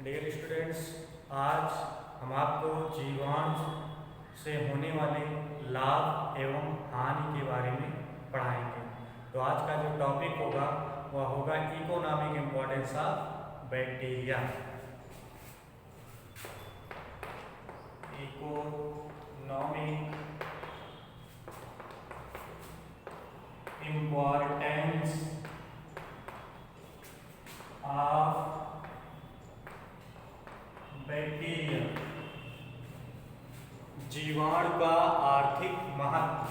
Dear students, आज हम आपको जीवाणु से होने वाले लाभ एवं हानि के बारे में पढ़ाएंगे। तो आज का जो टॉपिक होगा वह होगा economic importance of bacteria. Economic importance of bacteria, जीवाणु का आर्थिक महत्व।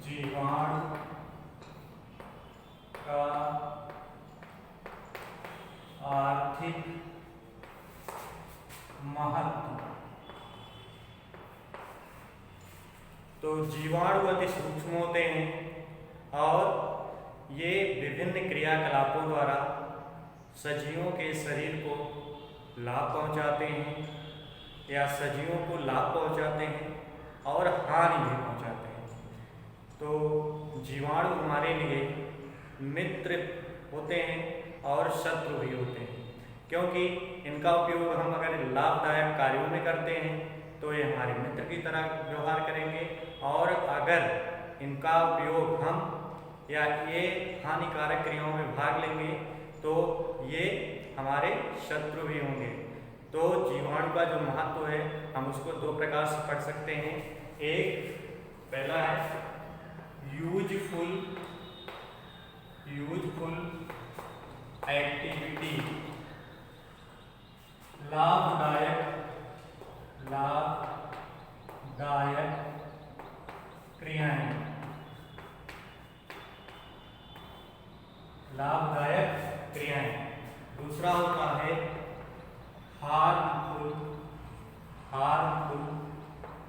जीवाणु का आर्थिक महत्व। तो जीवाणु अति सूक्ष्म होते हैं और ये विभिन्न क्रियाकलापों द्वारा सजीवों के शरीर को लाभ पहुंचाते हैं या सजीवों को लाभ पहुंचाते हैं और हानि भी पहुंचाते हैं। तो जीवाणु हमारे लिए मित्र होते हैं और शत्रु भी होते हैं, क्योंकि इनका उपयोग हम अगर लाभदायक कार्यों में करते हैं तो ये हमारे मित्र की तरह व्यवहार करेंगे, और अगर इनका उपयोग हम या ये हानिकारक क्रियाओं में भाग लेंगे तो ये हमारे शत्रु भी होंगे। तो जीवाणु का जो महत्व है हम उसको दो प्रकार से पढ़ सकते हैं। एक पहला है यूजफुल एक्टिविटी, लाभदायक क्रियाएं। लाभदायक क्रियाएं। दूसरा होता है हार्मफुल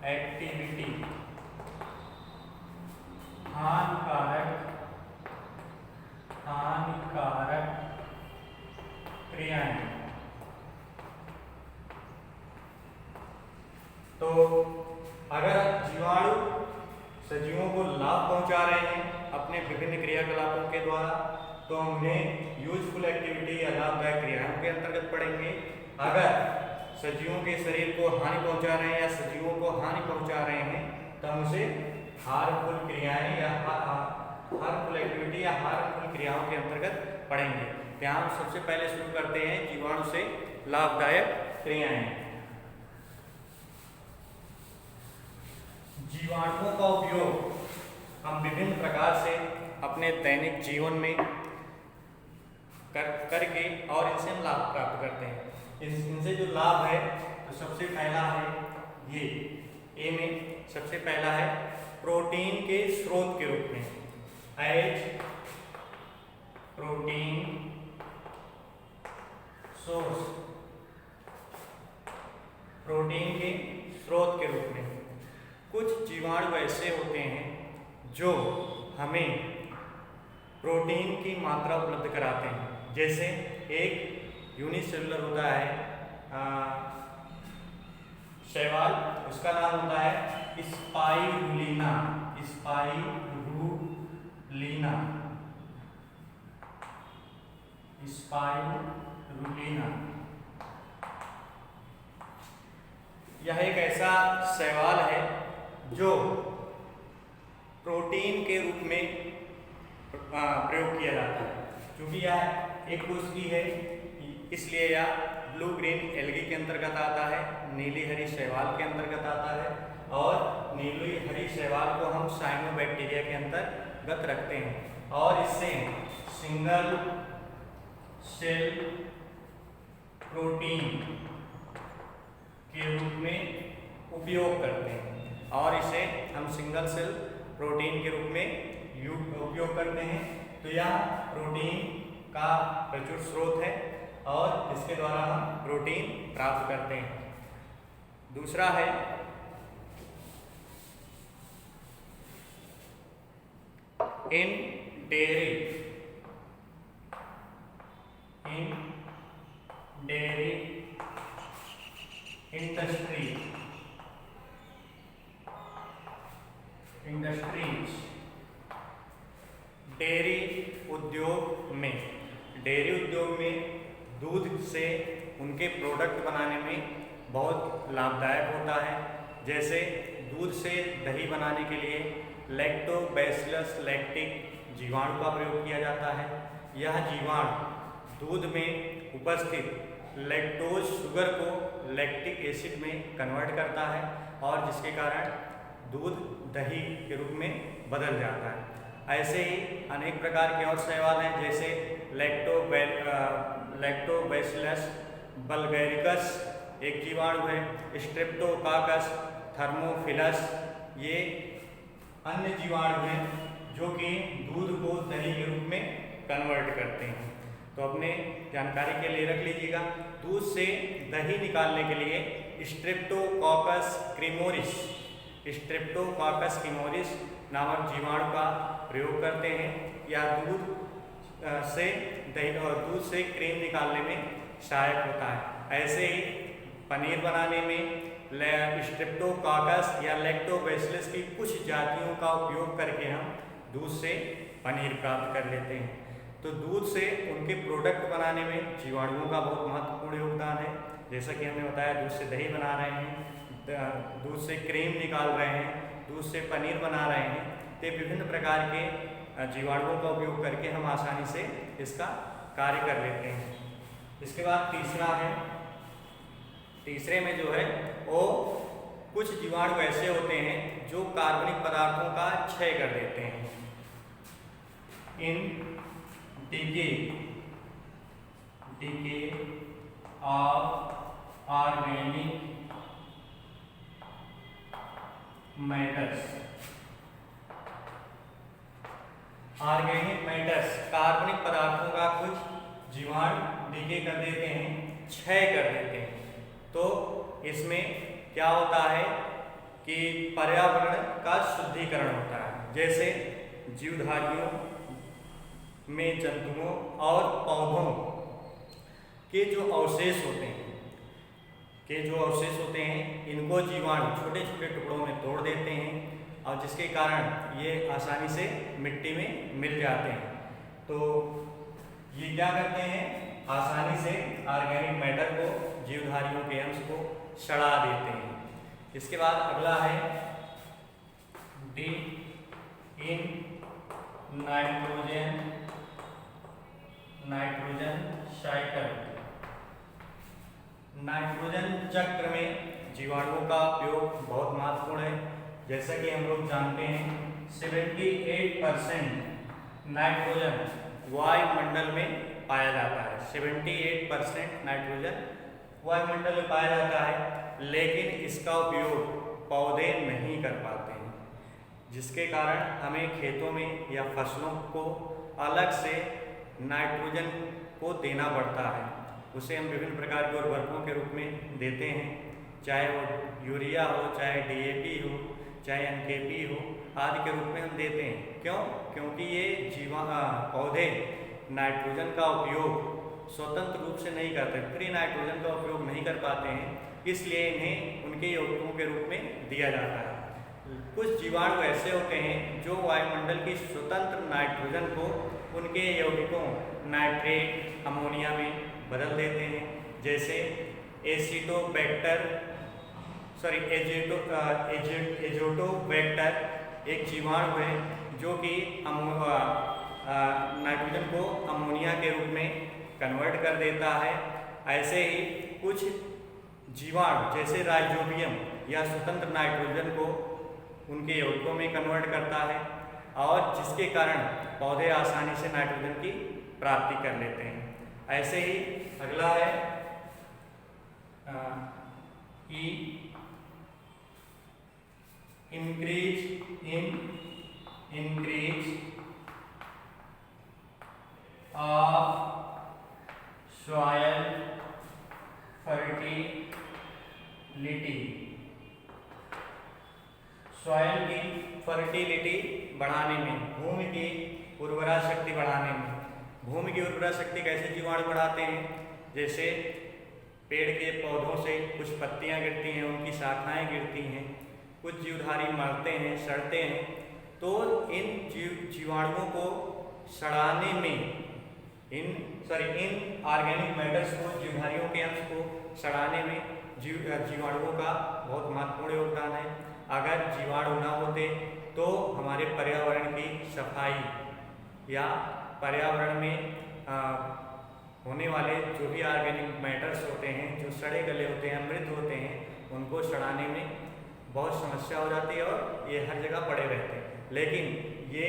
एक्टिविटी, हानिकारक क्रियाएं। तो अगर जीवाणु सजीवों को लाभ पहुंचा रहे हैं अपने विभिन्न क्रियाकलापों के द्वारा तो हम उन्हें यूजफुल एक्टिविटी या लाभदायक क्रियाओं के अंतर्गत पढ़ेंगे। अगर सजीवों के शरीर को हानि पहुंचा रहे हैं या सजीवों को हानि पहुंचा रहे हैं तो हम उसे हार्मफुल क्रियाएं या हार्मफुल एक्टिविटी या हार्मफुल क्रियाओं के अंतर्गत पढ़ेंगे। तो हम सबसे पहले शुरू करते हैं जीवाणु से लाभदायक क्रियाएं। जीवाणुओं का उपयोग हम विभिन्न प्रकार से अपने दैनिक जीवन में करके और इनसे हम लाभ प्राप्त करते हैं। इनसे जो लाभ है तो सबसे पहला है ये ए में सबसे पहला है प्रोटीन के स्रोत के रूप में, एज प्रोटीन सोर्स, प्रोटीन के स्रोत के रूप में। कुछ जीवाणु ऐसे होते हैं जो हमें प्रोटीन की मात्रा उपलब्ध कराते हैं। जैसे एक यूनिसेलुलर होता है शैवाल, उसका नाम होता है स्पाइरुलिना। यह एक ऐसा शैवाल है जो प्रोटीन के रूप में प्रयोग किया जाता है। क्योंकि यह एक कोशिकी है इसलिए यह ब्लू ग्रीन एल्गी के अंतर्गत आता है, नीली हरी शैवाल के अंतर्गत आता है, और नीली हरी शैवाल को हम साइनोबैक्टीरिया के अंतर्गत रखते हैं और इससे सिंगल सेल प्रोटीन के रूप में उपयोग करते हैं और इसे हम सिंगल सेल प्रोटीन के रूप में उपयोग करते हैं। तो यह प्रोटीन का प्रचुर स्रोत है और इसके द्वारा हम प्रोटीन प्राप्त करते हैं। दूसरा है इन डेयरी इंडस्ट्रीज, डेयरी उद्योग में दूध से उनके प्रोडक्ट बनाने में बहुत लाभदायक होता है। जैसे दूध से दही बनाने के लिए लैक्टोबैसिलस लैक्टिक जीवाणु का प्रयोग किया जाता है। यह जीवाणु दूध में उपस्थित लैक्टोज शुगर को लैक्टिक एसिड में कन्वर्ट करता है और जिसके कारण दूध दही के रूप में बदल जाता है। ऐसे ही अनेक प्रकार के और शैवाल हैं, जैसे लैक्टोबैसिलस बल्गैरिकस एक जीवाणु है, स्ट्रेप्टोकाकस थर्मोफिलस ये अन्य जीवाणु हैं जो कि दूध को दही के रूप में कन्वर्ट करते हैं। तो अपने जानकारी के लिए रख लीजिएगा, दूध से दही निकालने के लिए स्ट्रेप्टोकाकस क्रीमोरिस नामक जीवाणु का प्रयोग करते हैं, या दूध से क्रीम निकालने में सहायक होता है। ऐसे ही पनीर बनाने में स्ट्रेप्टोकाकस या लैक्टोबैसिलस की कुछ जातियों का उपयोग करके हम दूध से पनीर प्राप्त कर लेते हैं। तो दूध से उनके प्रोडक्ट बनाने में जीवाणुओं का बहुत महत्वपूर्ण योगदान है। जैसा कि हमने बताया, दूध से दही बना रहे हैं, दूध से क्रीम निकाल रहे हैं, दूध से पनीर बना रहे हैं, तो विभिन्न प्रकार के जीवाणुओं का उपयोग करके हम आसानी से इसका कार्य कर लेते हैं। इसके बाद तीसरे में जो है वो कुछ जीवाणु ऐसे होते हैं जो कार्बनिक पदार्थों का क्षय कर देते हैं। इन decay of organic matters कार्बनिक पदार्थों का कुछ जीवाणु डीके कर देते हैं, क्षय कर देते हैं। तो इसमें क्या होता है कि पर्यावरण का शुद्धिकरण होता है। जैसे जीवधारियों में जंतुओं और पौधों के जो अवशेष होते हैं इनको जीवाणु छोटे छोटे टुकड़ों में तोड़ देते हैं और जिसके कारण ये आसानी से मिट्टी में मिल जाते हैं। तो ये क्या करते हैं, आसानी से ऑर्गेनिक मैटर को, जीवधारियों के अंश को सड़ा देते हैं। इसके बाद अगला है D in nitrogen cycle. Nitrogen चक्र में जीवाणुओं का उपयोग बहुत महत्वपूर्ण है। जैसा कि हम लोग जानते हैं 78% नाइट्रोजन वायुमंडल में पाया जाता है। 78% नाइट्रोजन वायुमंडल में पाया जाता है, लेकिन इसका उपयोग पौधे नहीं कर पाते हैं, जिसके कारण हमें खेतों में या फसलों को अलग से नाइट्रोजन को देना पड़ता है। उसे हम विभिन्न प्रकार के उर्वरकों के रूप में देते हैं, चाहे वो यूरिया हो, चाहे DAP हो, चाहे NPK हो, आदि के रूप में हम देते हैं। क्यों? क्योंकि ये पौधे नाइट्रोजन का उपयोग स्वतंत्र रूप से नहीं करते, फ्री नाइट्रोजन का उपयोग नहीं कर पाते हैं, इसलिए इन्हें उनके यौगिकों के रूप में दिया जाता है। कुछ जीवाणु ऐसे होते हैं जो वायुमंडल की स्वतंत्र नाइट्रोजन को उनके यौगिकों नाइट्रेट, अमोनिया में बदल देते हैं। जैसे एजोटोबैक्टर एक जीवाणु है जो कि नाइट्रोजन को अमोनिया के रूप में कन्वर्ट कर देता है। ऐसे ही कुछ जीवाणु जैसे राइजोबियम या स्वतंत्र नाइट्रोजन को उनके यौगिकों में कन्वर्ट करता है और जिसके कारण पौधे आसानी से नाइट्रोजन की प्राप्ति कर लेते हैं। ऐसे ही अगला है increase of soil fertility. Soil की फर्टिलिटी बढ़ाने में, भूमि की उर्वरा शक्ति बढ़ाने में। भूमि की उर्वरा शक्ति कैसे जीवाणु बढ़ाते हैं? जैसे पेड़ के पौधों से कुछ पत्तियां गिरती हैं, उनकी शाखाएं गिरती हैं, कुछ जीवधारी मरते हैं, सड़ते हैं, तो इन जीवाणुओं को सड़ाने में इन ऑर्गेनिक मैटर्स को, जीवधारियों के अंश को सड़ाने में जीवाणुओं का बहुत महत्वपूर्ण योगदान है। अगर जीवाणु न होते तो हमारे पर्यावरण की सफाई या पर्यावरण में होने वाले जो भी ऑर्गेनिक मैटर्स होते हैं, जो सड़े गले होते हैं, मृत होते हैं, उनको सड़ाने में बहुत समस्या हो जाती है और ये हर जगह पड़े रहते हैं। लेकिन ये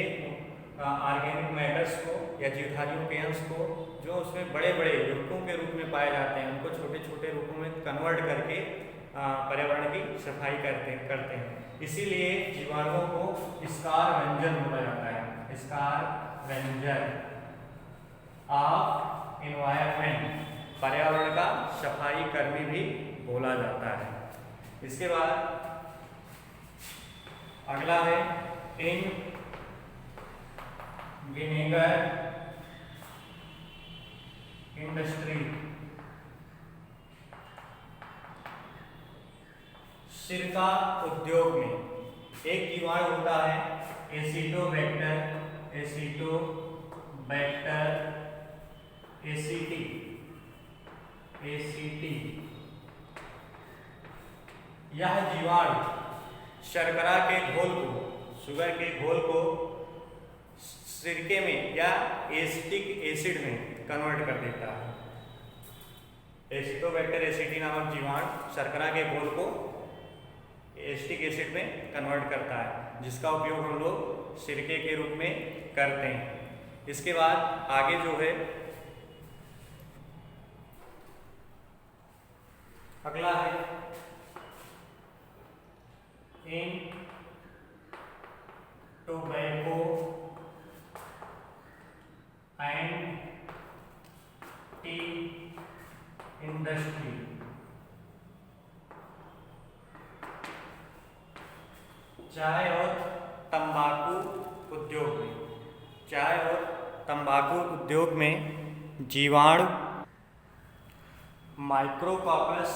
ऑर्गेनिक मैटर्स को या जीवधारियों के अंश को जो उसमें बड़े बड़े युक्तों के रूप में पाए जाते हैं, उनको छोटे छोटे रूपों में कन्वर्ट करके पर्यावरण की सफाई करते हैं। इसीलिए जीवाणुओं को स्कार व्यंजन बोला जाता है, स्कार व्यंजन ऑफ एनवायरनमेंट, पर्यावरण का सफाई कर्मी भी बोला जाता है। इसके बाद अगला है इन विनेगर इंडस्ट्री, सिरका उद्योग में एक जीवाणु होता है एसिटोबैक्टर एसीटी। यह जीवाणु शर्करा के घोल को, शुगर के घोल को सिरके में या एसिटिक एसिड में कन्वर्ट कर देता है। एसिटोबैक्टर एसिटी नामक जीवाणु शर्करा के घोल को एसिटिक एसिड में कन्वर्ट करता है, जिसका उपयोग हम लोग सिरके के रूप में करते हैं। इसके बाद आगे जो है अगला है in tobacco and T industry, चाय और तंबाकू उद्योग में, चाय और तंबाकू उद्योग में जीवाणु माइक्रोकॉकस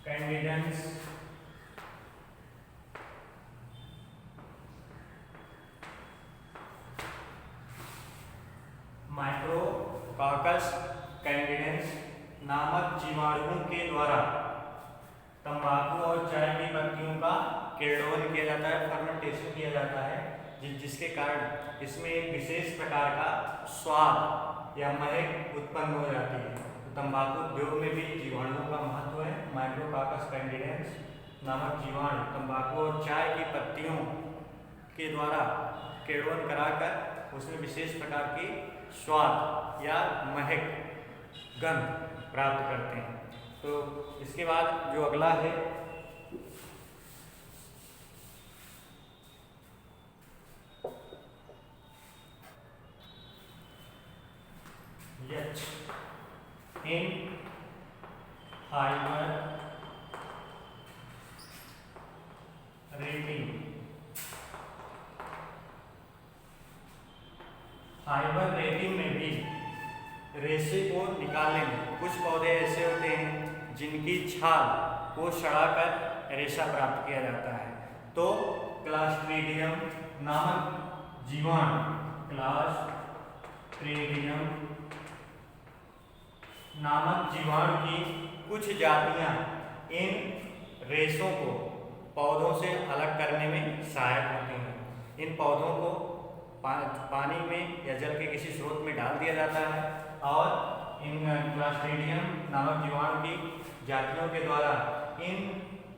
कैंडिडेंस नामक जीवाणुओं के द्वारा तंबाकू और चाय की पत्तियों का किण्वन किया जाता है, फर्मेंटेशन किया जाता है, जिसके कारण इसमें एक विशेष प्रकार का स्वाद या महक उत्पन्न हो जाती है। तो तंबाकू उद्योग में भी जीवाणुओं का महत्व है। माइक्रोकॉकस कैंडिडेंस नामक जीवाणु तंबाकू और चाय की पत्तियों के द्वारा किण्वन कराकर उसमें विशेष प्रकार की स्वाद या महक, गंध प्राप्त करते हैं। तो इसके बाद जो अगला है इन फाइबर रेटिंग, फाइबर रेटिंग में भी रेशे को निकालने में कुछ पौधे ऐसे होते हैं जिनकी छाल को सड़ाकर रेशा प्राप्त किया जाता है। तो क्लास्ट्रीडियम नामक जीवाणु, क्लास्ट्रीडियम नामक जीवाणु की कुछ जातियां इन रेशों को पौधों से अलग करने में सहायक होती हैं। इन पौधों को पानी में या जल के किसी स्रोत में डाल दिया जाता है और इन क्लास्ट्रीडियम नामक जीवाणु की जातियों के द्वारा इन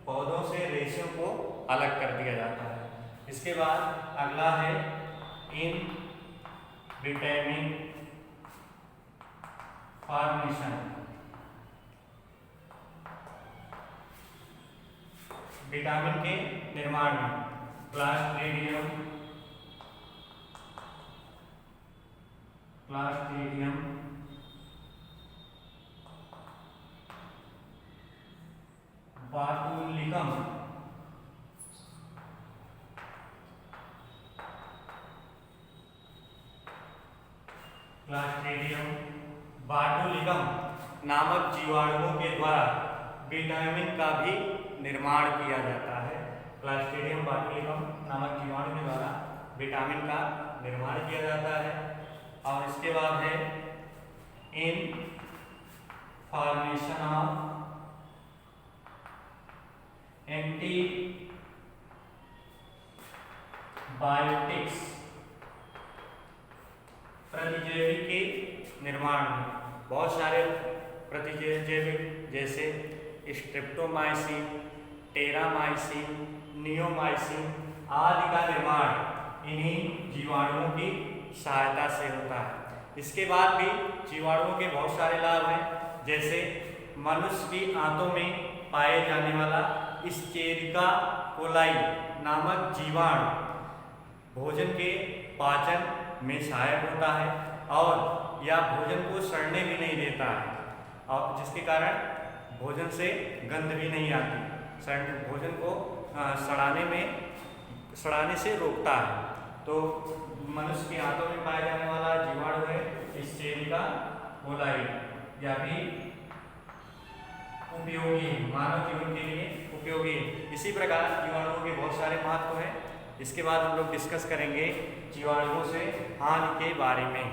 पौधों से रेशों को अलग कर दिया जाता है। इसके बाद अगला है इन विटामिन फॉर्मेशन, विटामिन के निर्माण में क्लास्ट्रीडियम बाटुलिकम नामक जीवाणुओं के द्वारा विटामिन का भी निर्माण किया जाता है। क्लस्ट्रीडियम बाइफिलिकम नामक जीवाणु के द्वारा विटामिन का निर्माण किया जाता है। और इसके बाद है इन फॉर्मेशन ऑफ एंटीबायोटिक्स। प्रतिजैविक के निर्माण में बहुत सारे प्रतिजैविक जैसे स्ट्रेप्टोमाइसिन, टेरामाइसिन, नियोमाइसिन आदि का निर्माण इन्हीं जीवाणुओं की सहायता से होता है। इसके बाद भी जीवाणुओं के बहुत सारे लाभ हैं, जैसे मनुष्य की आंतों में पाए जाने वाला एस्चेरिका कोलाई नामक जीवाणु भोजन के पाचन में सहायक होता है और यह भोजन को सड़ने भी नहीं देता है, और जिसके कारण भोजन से गंध भी नहीं आती, भोजन को सड़ाने से रोकता है। तो मनुष्य के आंतों में पाए जाने वाला जीवाणु है एस्चेरिका कोलाई। यह भी उपयोगी, मानव जीवन के लिए उपयोगी। इसी प्रकार जीवाणुओं के बहुत सारे महत्व हैं। इसके बाद हम लोग डिस्कस करेंगे जीवाणुओं से हानि के बारे में।